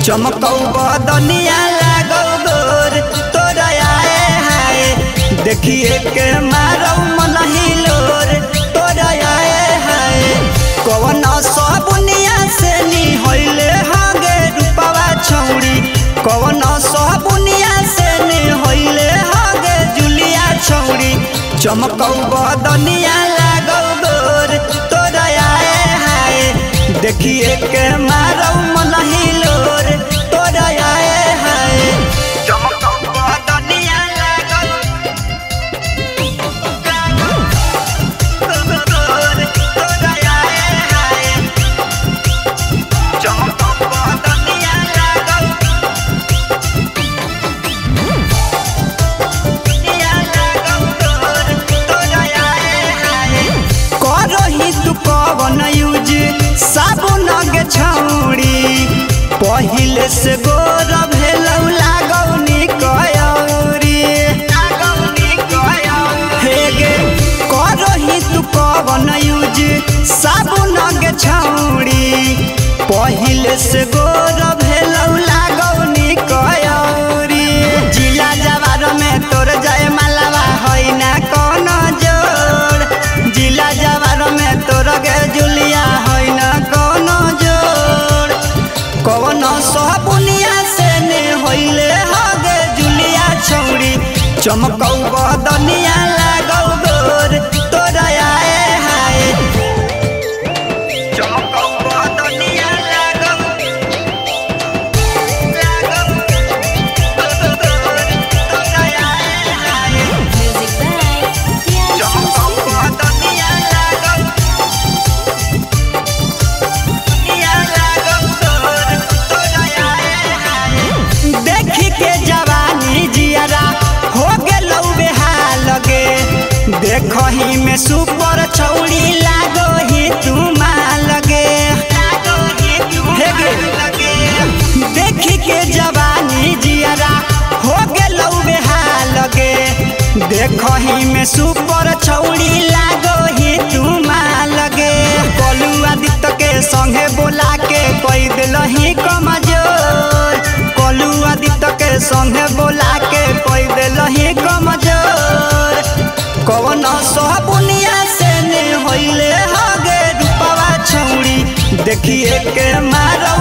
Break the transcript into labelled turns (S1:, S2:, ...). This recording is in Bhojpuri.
S1: चमकौ बदनिया लागौ गोर तोरा आए हाय देखिए के मारौ मन हिलोर तोरा आए हाय कवन सबुनिया से नी होइले हागे रूपवा छौड़ी कवन सबुनिया से नी होइले हागे जुलिया छौड़ी चमकौ बदनिया लागौ गोर तोरा आए हाय देखिए के मारौ मन हिलोर तोरा आए हाय चमकौ बदनिया लागौ गोर तोरा आए हाय चमकौ बदनिया लागौ गोर तोरा आए हाय करही तू कवन यूज साबुन के छौड़ी पहिले से गोर भेलौ लागौनी कयौरी हे गे करही तू कवन यूज साबुन के छौड़ी पहिले से गोर भेलौ लागौनी कयौरी जिला जवार में तोर जाए मालावा होइ ना कोनो जोड़ जिला जवार में तोर गे जुलिया होइ ना कोनो जोड़ कवन सबुनिया से ने होइले हगे जुलिया छौड़ी चमकौ बदनिया लागौ गोर तोरा आए हाय चमकौ बदनिया लागौ गोर तोरा आए हाय चमकौ बदनिया लागौ देखी के जवानी जियारा हो गेलौ बेहाल गे देखही में सुपर छौड़ी लागो ही तू माल गे हे गे देखी के जवानी जियारा हो गेलौ बेहाल गे देखही में सुपर छौड़ी लागो ही तू माल गे कलुआ दित के संगे बोला के कई दिलही कमजोर कलुआ दित के संगे बोला के कई दिलही कमजोर कवन सबुनिया से ने होइले हगे रूपवा छौड़ी देखिए के मारौ